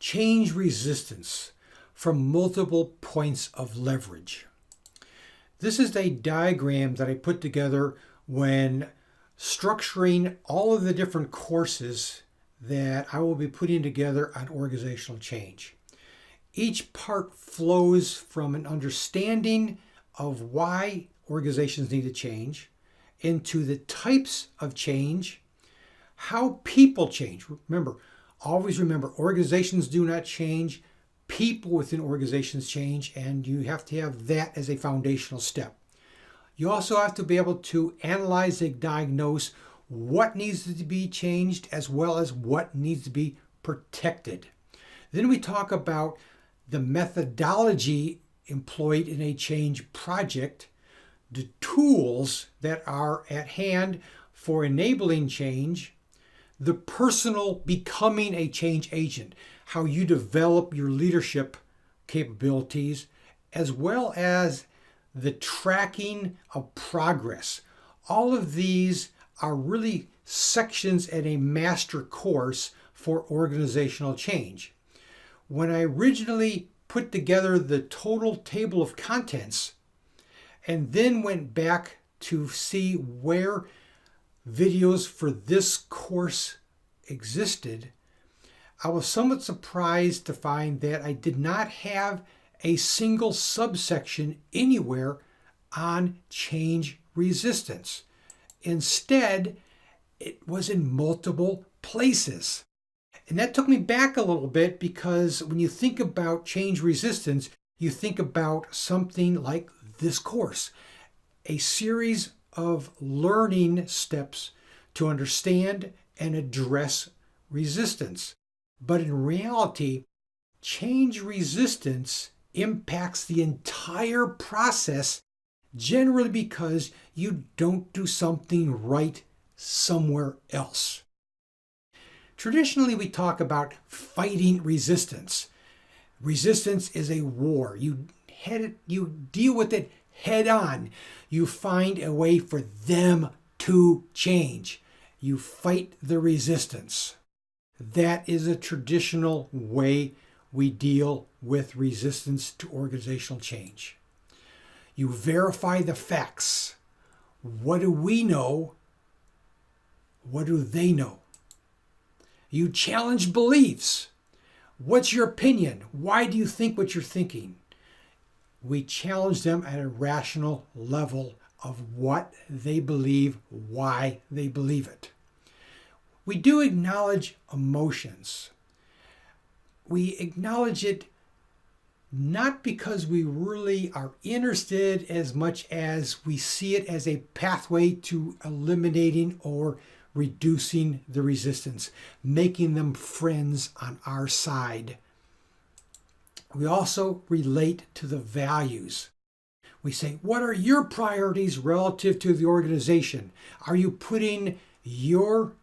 change resistance from multiple points of leverage. This is a diagram that I put together when structuring all of the different courses that I will be putting together on organizational change. Each part flows from an understanding of why organizations need to change, into the types of change, how people change. Always remember, organizations do not change, people within organizations change, and you have to have that as a foundational step. You also have to be able to analyze and diagnose what needs to be changed as well as what needs to be protected. Then we talk about the methodology employed in a change project, the tools that are at hand for enabling change, the personal becoming a change agent, how you develop your leadership capabilities, as well as the tracking of progress. All of these are really sections in a master course for organizational change. When I originally put together the total table of contents and then went back to see where videos for this course existed, I was somewhat surprised to find that I did not have a single subsection anywhere on change resistance. Instead, it was in multiple places. And that took me back a little bit, because when you think about change resistance, you think about something like this course, a series of learning steps to understand and address resistance. But in reality, change resistance impacts the entire process, generally because you don't do something right somewhere else. Traditionally, we talk about fighting resistance. Resistance is a war. You deal with it head on. You find a way for them to change. You fight the resistance. That is a traditional way we deal with resistance to organizational change. You verify the facts. What do we know? What do they know? You challenge beliefs. What's your opinion? Why do you think what you're thinking? We challenge them at a rational level of what they believe, why they believe it. We do acknowledge emotions. We acknowledge it not because we really are interested as much as we see it as a pathway to eliminating or reducing the resistance, making them friends on our side. We also relate to the values. We say, what are your priorities relative to the organization? Are you putting your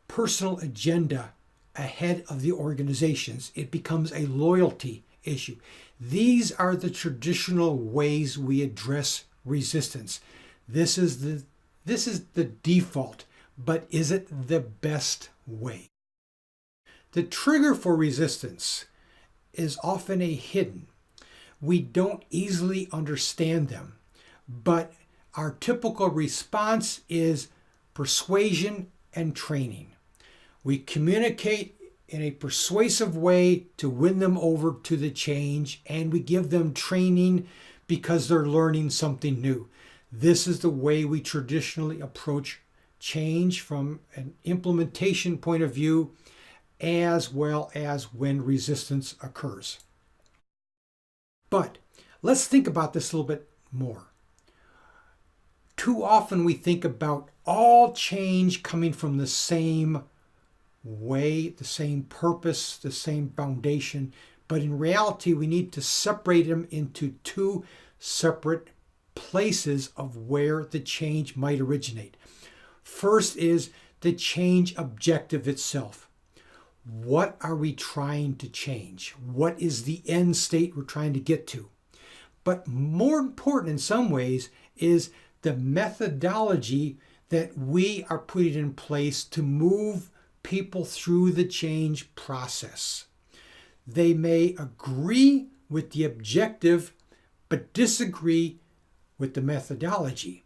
personal agenda ahead of the organization's? It becomes a loyalty issue. These are the traditional ways we address resistance. This is the default, but is it the best way? The trigger for resistance is often a hidden. We don't easily understand them, but our typical response is persuasion and training. We communicate in a persuasive way to win them over to the change, and we give them training because they're learning something new. This is the way we traditionally approach change from an implementation point of view, as well as when resistance occurs. But let's think about this a little bit more. Too often we think about all change coming from the same way, the same purpose, the same foundation, but in reality we need to separate them into two separate places of where the change might originate. First is the change objective itself. What are we trying to change? What is the end state we're trying to get to? But more important in some ways is the methodology that we are putting in place to move people through the change process. They may agree with the objective but disagree with the methodology,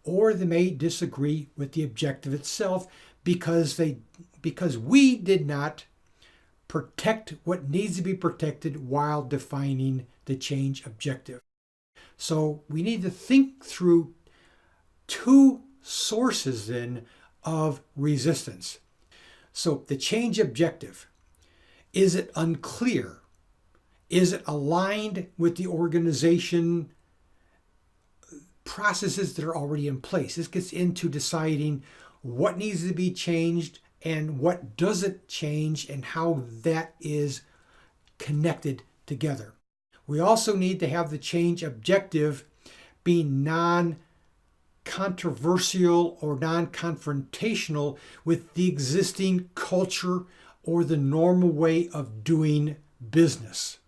or they may disagree with the objective itself because we did not protect what needs to be protected while defining the change objective. So we need to think through two sources then of resistance. So the change objective, is it unclear? Is it aligned with the organization processes that are already in place? This gets into deciding what needs to be changed and what doesn't change and how that is connected together. We also need to have the change objective be non-controversial or non-confrontational with the existing culture or the normal way of doing business.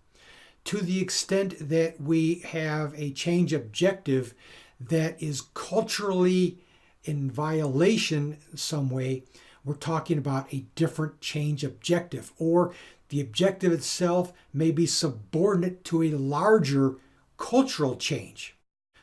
To the extent that we have a change objective that is culturally in violation in some way, we're talking about a different change objective, or the objective itself may be subordinate to a larger cultural change.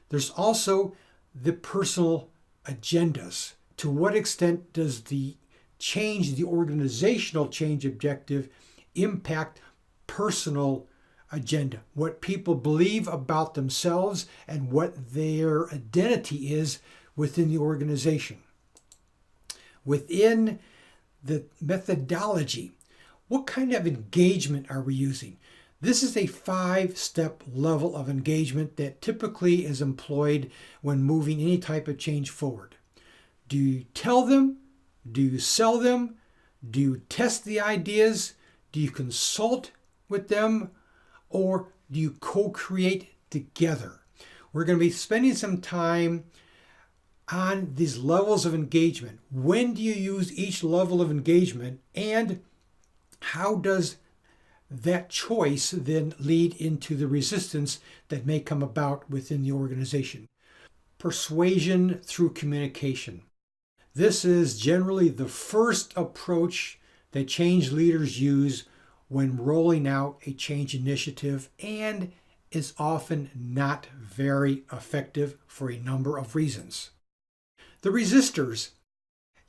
There's also the personal agendas. To what extent does the change, the organizational change objective, impact personal agenda, what people believe about themselves and what their identity is within the organization? Within the methodology, what kind of engagement are we using? This is a 5-step level of engagement that typically is employed when moving any type of change forward. Do you tell them? Do you sell them? Do you test the ideas? Do you consult with them? Or do you co-create together? We're going to be spending some time on these levels of engagement. When do you use each level of engagement, and how does that choice then lead into the resistance that may come about within the organization? Persuasion through communication. This is generally the first approach that change leaders use when rolling out a change initiative, and is often not very effective for a number of reasons. The resistors.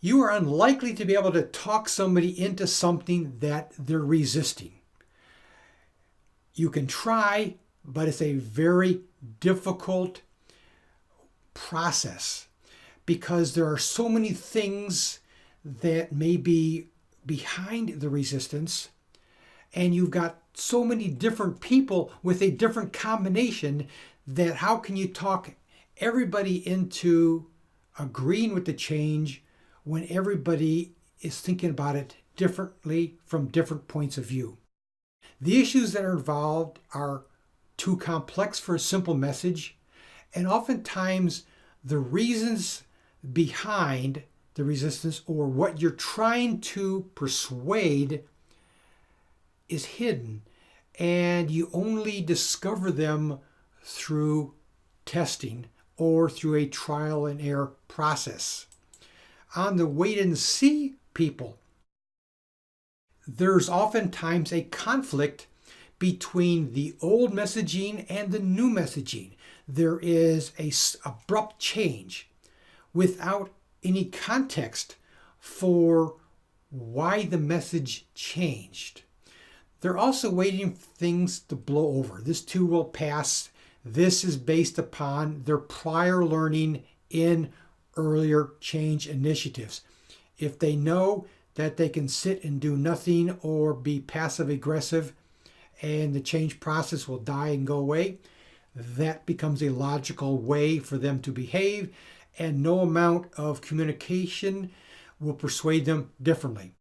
You are unlikely to be able to talk somebody into something that they're resisting. You can try, but it's a very difficult process because there are so many things that may be behind the resistance, and you've got so many different people with a different combination that how can you talk everybody into agreeing with the change when everybody is thinking about it differently from different points of view? The issues that are involved are too complex for a simple message, and oftentimes the reasons behind the resistance or what you're trying to persuade is hidden, and you only discover them through testing or through a trial and error process. On the wait and see people, there's oftentimes a conflict between the old messaging and the new messaging. There is a abrupt change without any context for why the message changed. They're also waiting for things to blow over. This too will pass. This is based upon their prior learning in earlier change initiatives. If they know that they can sit and do nothing or be passive aggressive and the change process will die and go away, that becomes a logical way for them to behave, and no amount of communication will persuade them differently.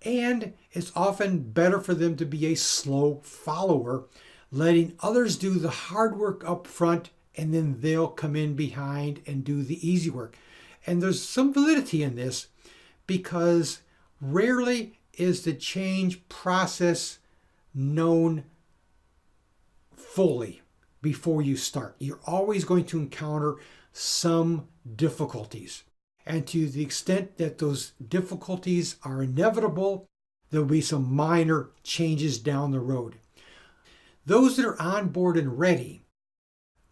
And it's often better for them to be a slow follower, letting others do the hard work up front, and then they'll come in behind and do the easy work. And there's some validity in this because rarely is the change process known fully before you start. You're always going to encounter some difficulties. And to the extent that those difficulties are inevitable, there'll be some minor changes down the road. Those that are on board and ready,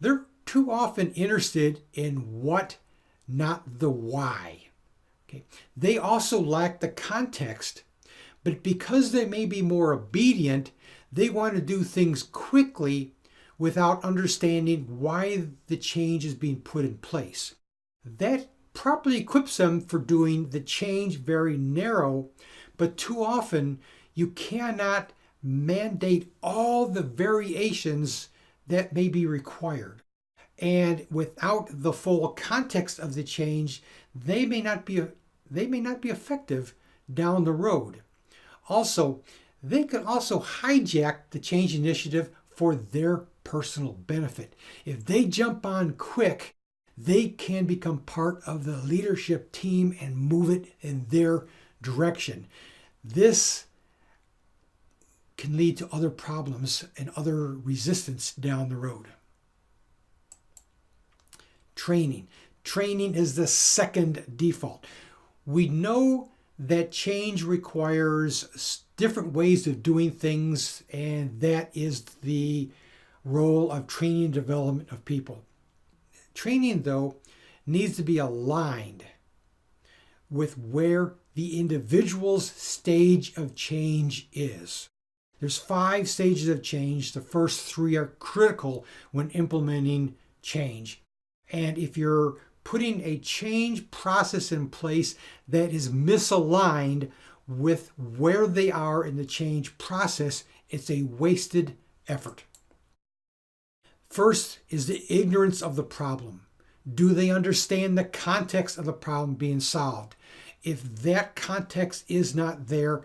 they're too often interested in what, not the why. Okay. They also lack the context, but because they may be more obedient, they want to do things quickly without understanding why the change is being put in place. That properly equips them for doing the change very narrow, but too often you cannot mandate all the variations that may be required. And without the full context of the change, they may not be effective down the road. Also, they can also hijack the change initiative for their personal benefit. If they jump on quick, they can become part of the leadership team and move it in their direction. This can lead to other problems and other resistance down the road. Training. Training is the second default. We know that change requires different ways of doing things, and that is the role of training and development of people. Training, though, needs to be aligned with where the individual's stage of change is. There's 5 stages of change. The first 3 are critical when implementing change. And if you're putting a change process in place that is misaligned with where they are in the change process, it's a wasted effort. First is the ignorance of the problem. Do they understand the context of the problem being solved? If that context is not there,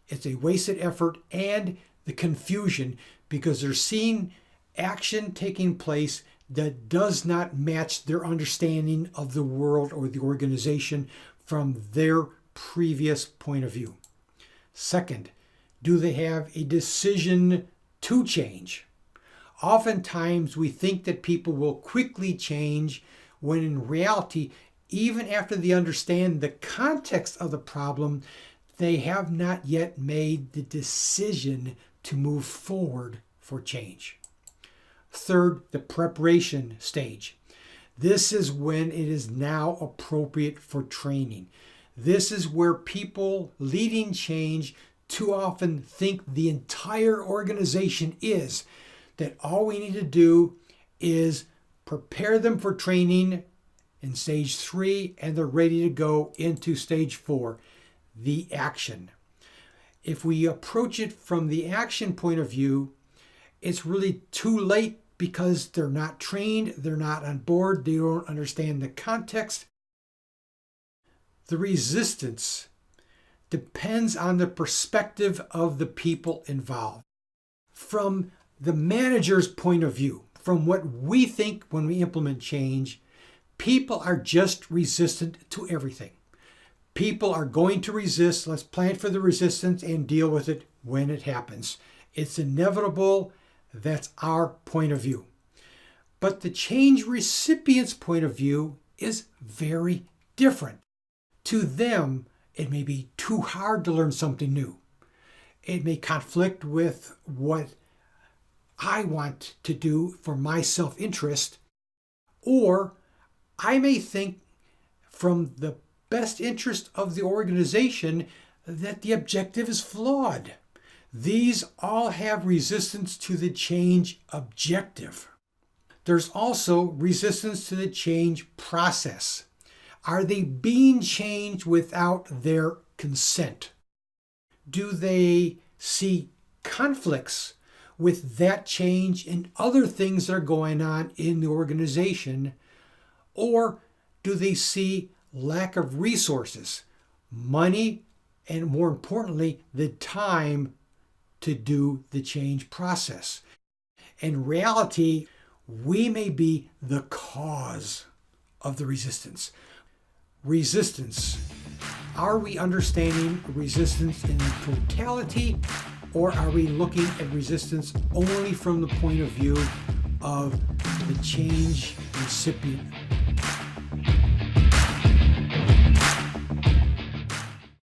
it's a wasted effort, and the confusion, because they're seeing action taking place that does not match their understanding of the world or the organization from their previous point of view. Second, do they have a decision to change? Oftentimes we think that people will quickly change, when in reality, even after they understand the context of the problem, they have not yet made the decision to move forward for change. Third, the preparation stage. This is when it is now appropriate for training. This is where people leading change too often think the entire organization is. That all we need to do is prepare them for training in stage 3, and they're ready to go into stage 4, the action. If we approach it from the action point of view, it's really too late, because they're not trained, they're not on board, they don't understand the context. The resistance depends on the perspective of the people involved. From the manager's point of view, from what we think when we implement change, people are just resistant to everything. People are going to resist. Let's plan for the resistance and deal with it when it happens. It's inevitable. That's our point of view. But the change recipient's point of view is very different. To them, it may be too hard to learn something new. It may conflict with what I want to do for my self-interest, or I may think from the best interest of the organization that the objective is flawed. These all have resistance to the change objective. There's also resistance to the change process. Are they being changed without their consent? Do they see conflicts with that change and other things that are going on in the organization? Or do they see lack of resources, money, and more importantly, the time to do the change process? In reality, we may be the cause of the resistance. Resistance. Are we understanding resistance in totality, or are we looking at resistance only from the point of view of the change recipient?